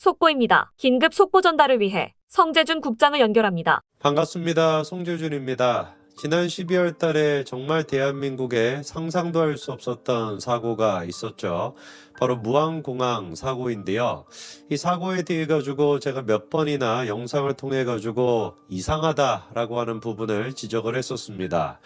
속보입니다. 긴급 속보 전달을 위해 성재준 국장을 연결합니다. 반갑습니다. 송재준입니다. 지난 12월 달에 정말 대한민국에 상상도 할 수 없었던 사고가 있었죠. 바로 무안공항 사고인데요. 이 사고에 대해 가지고 제가 몇 번이나 영상을 통해 가지고 이상하다라고 하는 부분을 지적을 했었습니다.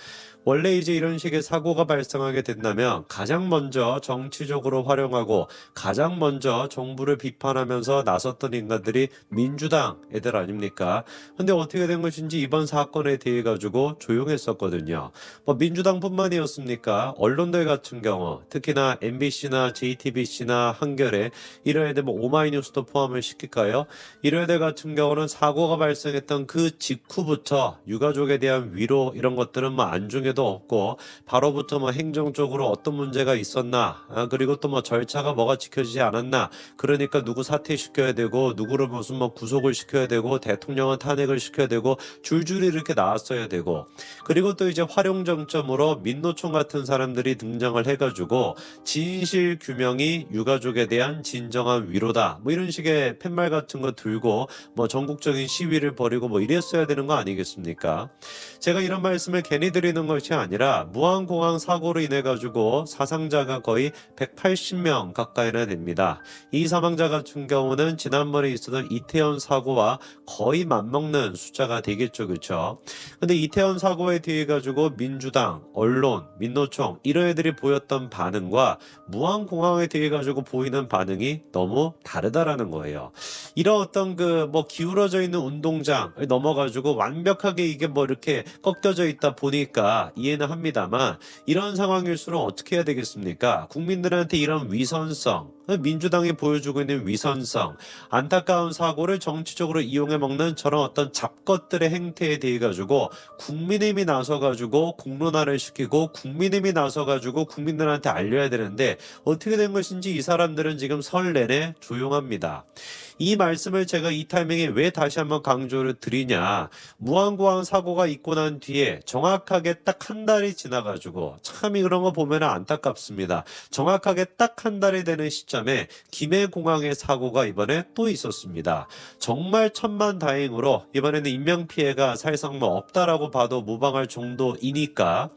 원래 이제 이런 식의 사고가 발생하게 된다면 가장 먼저 정치적으로 활용하고 가장 먼저 정부를 비판하면서 나섰던 인간들이 민주당 애들 아닙니까? 근데 어떻게 된 것인지 이번 사건에 대해 가지고 조용했었거든요. 뭐 민주당뿐만이었습니까? 언론들 같은 경우 특히나 MBC나 JTBC나 한겨레 이런 애들 뭐 오마이뉴스도 포함을 시킬까요? 이런 애들 같은 경우는 사고가 발생했던 그 직후부터 유가족에 대한 위로 이런 것들은 뭐 안중에도 없고 바로부터 뭐 행정적으로 어떤 문제가 있었나 그리고 또 뭐 절차가 뭐가 지켜지지 않았나 그러니까 누구 사퇴시켜야 되고 누구를 무슨 뭐 구속을 시켜야 되고 대통령은 탄핵을 시켜야 되고 줄줄이 이렇게 나왔어야 되고 그리고 또 이제 활용 정점으로 민노총 같은 사람들이 등장을 해가지고 진실 규명이 유가족에 대한 진정한 위로다 뭐 이런 식의 팻말 같은 거 들고 뭐 전국적인 시위를 벌이고 뭐 이랬어야 되는 거 아니겠습니까? 제가 이런 말씀을 괜히 드리는 것이 아니라 무안공항 사고로 인해 가지고 사상자가 거의 180명 가까이나 됩니다. 이 사망자 같은 경우는 지난번에 있었던 이태원 사고와 거의 맞먹는 숫자가 되겠죠, 그렇죠? 근데 이태원 사고에 대해 가지고 민주당, 언론, 민노총 이런 애들이 보였던 반응과 무안공항에 대해 가지고 보이는 반응이 너무 다르다라는 거예요. 이런 어떤 그 뭐 기울어져 있는 운동장을 넘어가지고 완벽하게 이게 뭐 이렇게 꺾여져 있다 보니까 이해는 합니다만 이런 상황일수록 어떻게 해야 되겠습니까? 국민들한테 이런 위선성, 민주당이 보여주고 있는 위선성, 안타까운 사고를 정치적으로 이용해 먹는 저런 어떤 잡것들의 행태에 대해 가지고 국민의힘이 나서 가지고 공론화를 시키고 국민의힘이 나서 가지고 국민들한테 알려야 되는데 어떻게 된 것인지 이 사람들은 지금 설 내내 조용합니다. 이 말씀을 제가 이 타이밍에 왜 다시 한번 강조를 드리냐, 무안공항 사고가 있고 난 뒤에 정확하게 딱 한 달이 지나가지고 참 이런 거 보면 안타깝습니다. 정확하게 딱 한 달이 되는 시점에 김해공항의 사고가 이번에 또 있었습니다. 정말 천만다행으로 이번에는 인명피해가 사실상 뭐 없다라고 봐도 무방할 정도이니까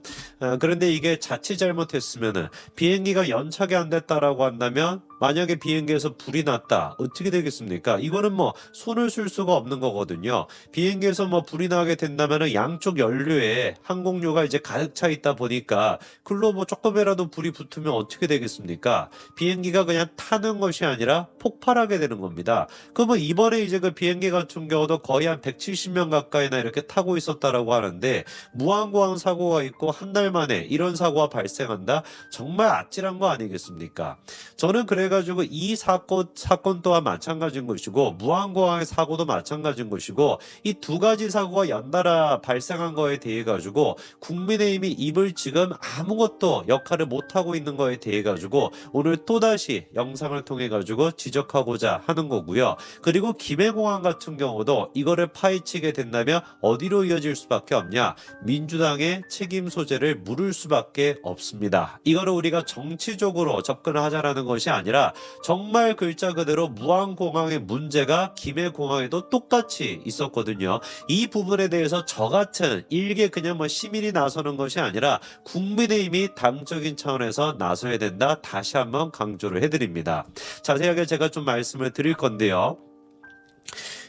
그런데 이게 자칫 잘못했으면은 비행기가 연착이 안 됐다라고 한다면 만약에 비행기에서 불이 났다 어떻게 되겠습니까? 이거는 뭐 손을 쓸 수가 없는 거거든요. 비행기에서 뭐 불이 나게 된다면은 양쪽 연료에 항공료가 이제 가득 차 있다 보니까 글로 뭐 조금이라도 불이 붙으면 어떻게 되겠습니까? 비행기가 그냥 타는 것이 아니라 폭발하게 되는 겁니다. 그러면 이번에 이제 그 비행기 같은 경우도 거의 한 170명 가까이나 이렇게 타고 있었다라고 하는데 무안공항 사고가 있고 한 달 만에 이런 사고가 발생한다? 정말 아찔한 거 아니겠습니까? 저는 그래가지고 이 사건 또한 마찬가지인 것이고 무안공항의 사고도 마찬가지인 것이고 이 두 가지 사고가 연달아 발생한 거에 대해 가지고 국민의힘이 입을 지금 아무것도 역할을 못하고 있는 거에 대해 가지고 오늘 또다시 영상을 통해 가지고 지적하고자 하는 거고요. 그리고 김해공항 같은 경우도 이거를 파헤치게 된다면 어디로 이어질 수밖에 없냐, 민주당의 책임 소재를 물을 수밖에 없습니다. 이거를 우리가 정치적으로 접근하자라는 것이 아니라 정말 글자 그대로 무안공항의 문제가 김해공항에도 똑같이 있었거든요. 이 부분에 대해서 저 같은 일개 그냥 뭐 시민이 나서는 것이 아니라 국민의힘이 당적인 차원에서 나서야 된다, 다시 한번 강조를 해드립니다. 자세하게 제가 좀 말씀을 드릴 건데요.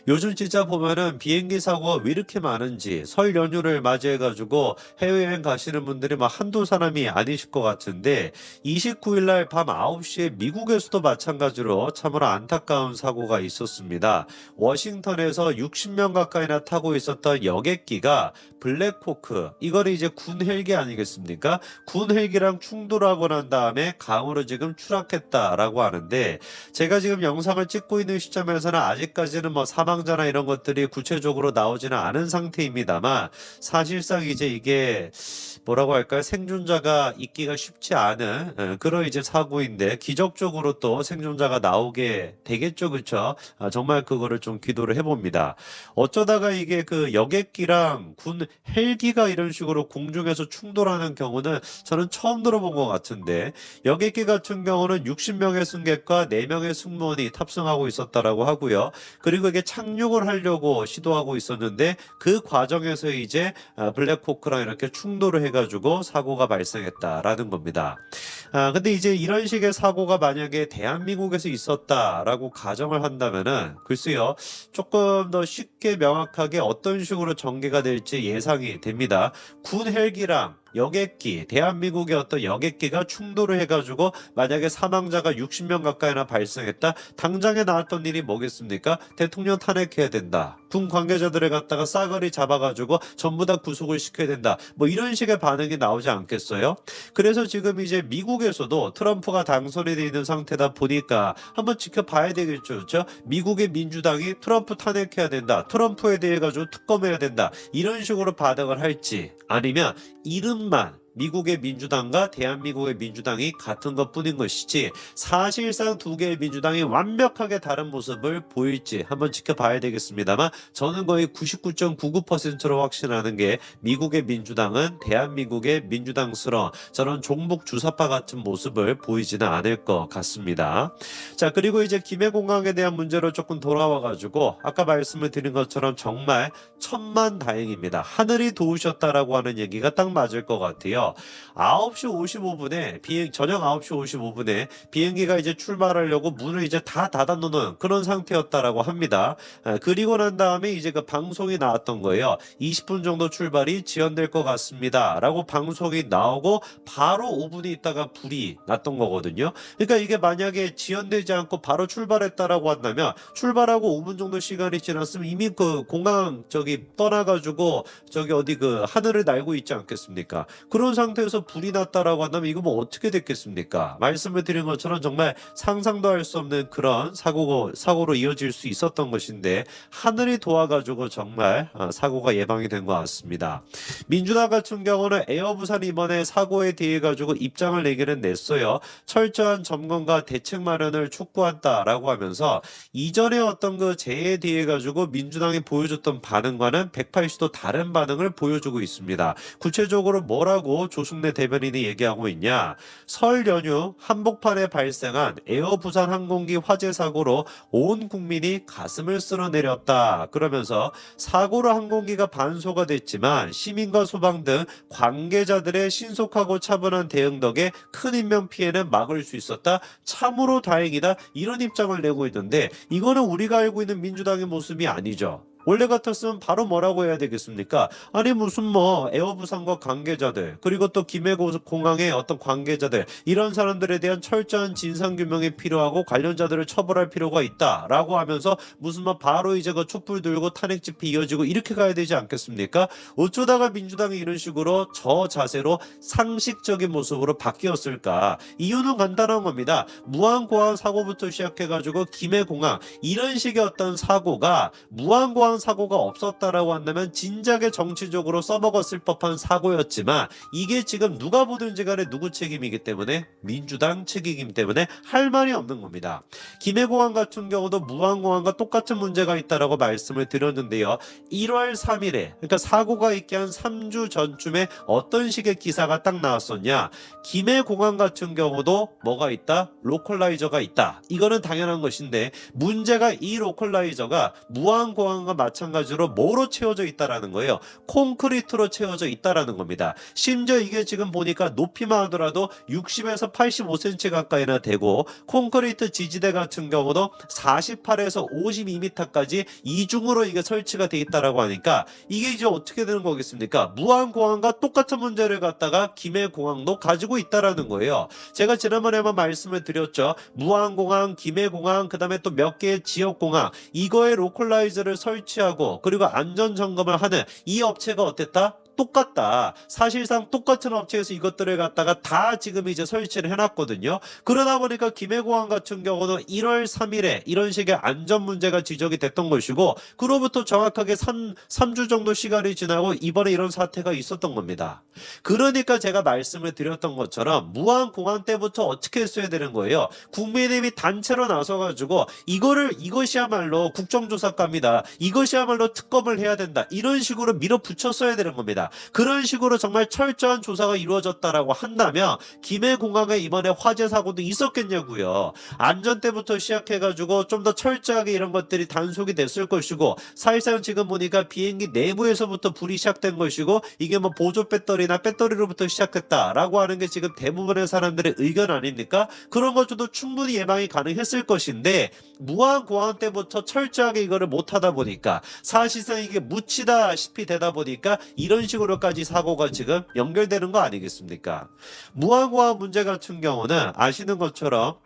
요즘 진짜 보면은 비행기 사고가 왜 이렇게 많은지, 설 연휴를 맞이해가지고 해외여행 가시는 분들이 막 한두 사람이 아니실 것 같은데 29일날 밤 9시에 미국에서도 마찬가지로 참으로 안타까운 사고가 있었습니다. 워싱턴에서 60명 가까이나 타고 있었던 여객기가 블랙호크, 이거는 이제 군 헬기 아니겠습니까? 군 헬기랑 충돌하고 난 다음에 강으로 지금 추락했다라고 하는데 제가 지금 영상을 찍고 있는 시점에서는 아직까지는 뭐 사망 사망자나 이런 것들이 구체적으로 나오지는 않은 상태입니다만 사실상 이제 이게 뭐라고 할까요? 생존자가 있기가 쉽지 않은 그런 이제 사고인데 기적적으로 또 생존자가 나오게 되겠죠, 그렇죠? 정말 그거를 좀 기도를 해봅니다. 어쩌다가 이게 그 여객기랑 군 헬기가 이런 식으로 공중에서 충돌하는 경우는 저는 처음 들어본 것 같은데 여객기 같은 경우는 60명의 승객과 4명의 승무원이 탑승하고 있었다라고 하고요. 그리고 이게 착륙을 하려고 시도하고 있었는데 그 과정에서 이제 블랙호크랑 이렇게 충돌을 해가지고 사고가 발생했다라는 겁니다. 근데 이제 이런 식의 사고가 만약에 대한민국에서 있었다라고 가정을 한다면은 글쎄요, 조금 더 쉽게 명확하게 어떤 식으로 전개가 될지 예상이 됩니다. 군 헬기랑 여객기, 대한민국의 어떤 여객기가 충돌을 해가지고 만약에 사망자가 60명 가까이나 발생했다. 당장에 나왔던 일이 뭐겠습니까? 대통령 탄핵해야 된다. 군 관계자들을 갖다가 싸그리 잡아가지고 전부 다 구속을 시켜야 된다. 뭐 이런 식의 반응이 나오지 않겠어요? 그래서 지금 이제 미국에서도 트럼프가 당선이 되어 있는 상태다 보니까 한번 지켜봐야 되겠죠. 그렇죠? 미국의 민주당이 트럼프 탄핵해야 된다. 트럼프에 대해 가지고 특검해야 된다. 이런 식으로 반응을 할지 아니면 이름만 미국의 민주당과 대한민국의 민주당이 같은 것뿐인 것이지 사실상 두 개의 민주당이 완벽하게 다른 모습을 보일지 한번 지켜봐야 되겠습니다만 저는 거의 99.99%로 확신하는 게 미국의 민주당은 대한민국의 민주당스러운 저런 종북 주사파 같은 모습을 보이지는 않을 것 같습니다. 자, 그리고 이제 김해공항에 대한 문제로 조금 돌아와가지고 아까 말씀을 드린 것처럼 정말 천만다행입니다. 하늘이 도우셨다라고 하는 얘기가 딱 맞을 것 같아요. 9시 55분에 저녁 9시 55분에 비행기가 이제 출발하려고 문을 이제 다 닫아놓는 그런 상태였다라고 합니다. 그리고 난 다음에 이제 그 방송이 나왔던 거예요. 20분 정도 출발이 지연될 것 같습니다. 라고 방송이 나오고 바로 5분이 있다가 불이 났던 거거든요. 그러니까 이게 만약에 지연되지 않고 바로 출발했다라고 한다면 출발하고 5분 정도 시간이 지났으면 이미 그 공항 떠나가지고 어디 그 하늘을 날고 있지 않겠습니까? 그런 상태에서 불이 났다라고 한다면 이거 뭐 어떻게 됐겠습니까? 말씀을 드린 것처럼 정말 상상도 할 수 없는 그런 사고로 이어질 수 있었던 것인데 하늘이 도와가지고 정말 사고가 예방이 된 것 같습니다. 민주당 같은 경우는 에어부산 이번에 사고에 대해 가지고 입장을 내기는 냈어요. 철저한 점검과 대책 마련을 촉구한다라고 하면서 이전에 어떤 그 재해에 대해 가지고 민주당이 보여줬던 반응과는 180도 다른 반응을 보여주고 있습니다. 구체적으로 뭐라고 조승래 대변인이 얘기하고 있냐? 설 연휴 한복판에 발생한 에어부산 항공기 화재 사고로 온 국민이 가슴을 쓸어내렸다. 그러면서 사고로 항공기가 반소가 됐지만 시민과 소방 등 관계자들의 신속하고 차분한 대응 덕에 큰 인명피해는 막을 수 있었다. 참으로 다행이다. 이런 입장을 내고 있는데 이거는 우리가 알고 있는 민주당의 모습이 아니죠. 원래 같았으면 바로 뭐라고 해야 되겠습니까? 아니 무슨 뭐 에어부산과 관계자들 그리고 또 김해공항의 어떤 관계자들 이런 사람들에 대한 철저한 진상규명이 필요하고 관련자들을 처벌할 필요가 있다라고 하면서 무슨 뭐 바로 이제 그 촛불 들고 탄핵 집회 이어지고 이렇게 가야 되지 않겠습니까? 어쩌다가 민주당이 이런 식으로 저 자세로 상식적인 모습으로 바뀌었을까? 이유는 간단한 겁니다. 무안공항 사고부터 시작해가지고 김해공항 이런 식의 어떤 사고가 무안공항 사고가 없었다라고 한다면 진작에 정치적으로 써먹었을 법한 사고였지만 이게 지금 누가 보든지 간에 누구 책임이기 때문에 민주당 책임이기 때문에 할 말이 없는 겁니다. 김해공항 같은 경우도 무안공항과 똑같은 문제가 있다라고 말씀을 드렸는데요. 1월 3일에 그러니까 사고가 있게 한 3주 전쯤에 어떤 식의 기사가 딱 나왔었냐? 김해공항 같은 경우도 뭐가 있다? 로컬라이저가 있다. 이거는 당연한 것인데 문제가 이 로컬라이저가 무안공항과 마찬가지로 뭐로 채워져 있다라는 거예요. 콘크리트로 채워져 있다라는 겁니다. 심지어 이게 지금 보니까 높이만 하더라도 60에서 85cm 가까이나 되고 콘크리트 지지대 같은 경우도 48에서 52m까지 이중으로 이게 설치가 돼 있다라고 하니까 이게 이제 어떻게 되는 거겠습니까? 무안공항과 똑같은 문제를 갖다가 김해공항도 가지고 있다라는 거예요. 제가 지난번에 한번 말씀을 드렸죠. 무안공항, 김해공항, 그 다음에 또 몇 개의 지역공항 이거에 로컬라이저를 설치하고 그리고 안전점검을 하는 이 업체가 어땠다? 똑같다. 사실상 똑같은 업체에서 이것들을 갖다가 다 지금 이제 설치를 해놨거든요. 그러다 보니까 김해공항 같은 경우는 1월 3일에 이런 식의 안전 문제가 지적이 됐던 것이고, 그로부터 정확하게 3주 정도 시간이 지나고 이번에 이런 사태가 있었던 겁니다. 그러니까 제가 말씀을 드렸던 것처럼 무안공항 때부터 어떻게 했어야 되는 거예요. 국민의힘이 단체로 나서가지고 이것이야말로 국정조사감이다. 이것이야말로 특검을 해야 된다. 이런 식으로 밀어붙였어야 되는 겁니다. 그런 식으로 정말 철저한 조사가 이루어졌다라고 한다면 김해공항에 이번에 화재 사고도 있었겠냐고요. 안전 때부터 시작해가지고 좀 더 철저하게 이런 것들이 단속이 됐을 것이고, 사실상 지금 보니까 비행기 내부에서부터 불이 시작된 것이고, 이게 뭐 보조 배터리나 배터리로부터 시작했다라고 하는 게 지금 대부분의 사람들의 의견 아닙니까? 그런 것도 충분히 예방이 가능했을 것인데, 무안공항 때부터 철저하게 이거를 못하다 보니까 사실상 이게 묻히다시피 되다 보니까 이런 식으로까지 사고가 지금 연결되는 거 아니겠습니까? 무안공항 문제 같은 경우는 아시는 것처럼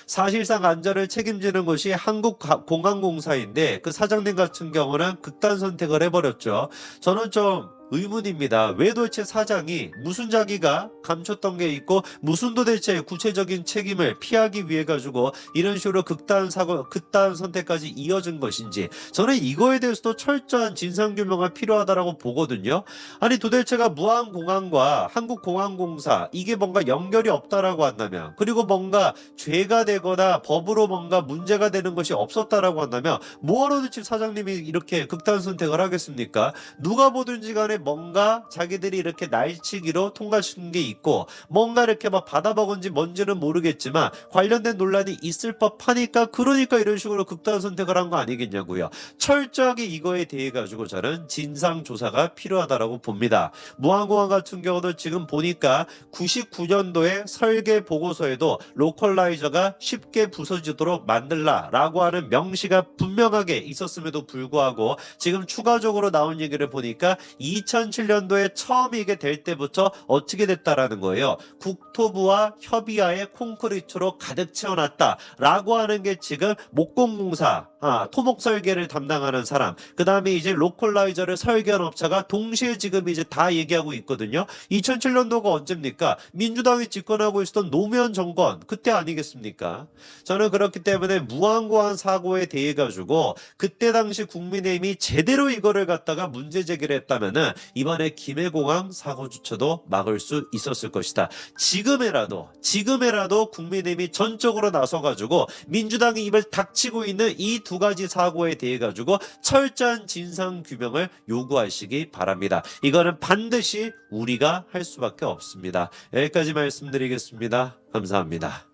사실상 안전을 책임지는 것이 한국공항공사인데, 그 사장님 같은 경우는 극단 선택을 해버렸죠. 저는 좀 의문입니다. 왜 도대체 사장이 무슨 자기가 감췄던 게 있고 무슨 도대체 구체적인 책임을 피하기 위해 가지고 이런 식으로 극단 선택까지 이어진 것인지, 저는 이거에 대해서도 철저한 진상규명가 필요하다라고 보거든요. 아니 도대체가 무안공항과 한국공항공사 이게 뭔가 연결이 없다라고 한다면, 그리고 뭔가 죄가 되거나 법으로 뭔가 문제가 되는 것이 없었다라고 한다면 뭐하러 도대체 사장님이 이렇게 극단 선택을 하겠습니까? 누가 보든지 간에 뭔가 자기들이 이렇게 날치기로 통과시킨 게 있고, 뭔가 이렇게 막 받아먹은지 뭔지는 모르겠지만 관련된 논란이 있을 법하니까, 그러니까 이런 식으로 극단 선택을 한 거 아니겠냐고요. 철저하게 이거에 대해 가지고 저는 진상조사가 필요하다라고 봅니다. 무안공항 같은 경우도 지금 보니까 99년도에 설계 보고서에도 로컬라이저가 쉽게 부서지도록 만들라라고 하는 명시가 분명하게 있었음에도 불구하고 지금 추가적으로 나온 얘기를 보니까 2007년도에 처음 이게 될 때부터 어떻게 됐다라는 거예요. 국토부와 협의하에 콘크리트로 가득 채워놨다라고 하는 게 지금 목공공사 토목 설계를 담당하는 사람, 그 다음에 이제 로컬라이저를 설계한 업체가 동시에 지금 이제 다 얘기하고 있거든요. 2007년도가 언제입니까? 민주당이 집권하고 있었던 노무현 정권 그때 아니겠습니까? 저는 그렇기 때문에 무안공항 사고에 대해 가지고 그때 당시 국민의힘이 제대로 이거를 갖다가 문제 제기를 했다면은 이번에 김해공항 사고조차도 막을 수 있었을 것이다. 지금에라도 국민의힘이 전적으로 나서가지고 민주당이 입을 닥치고 있는 이 두 가지 사고에 대해 가지고 철저한 진상 규명을 요구하시기 바랍니다. 이거는 반드시 우리가 할 수밖에 없습니다. 여기까지 말씀드리겠습니다. 감사합니다.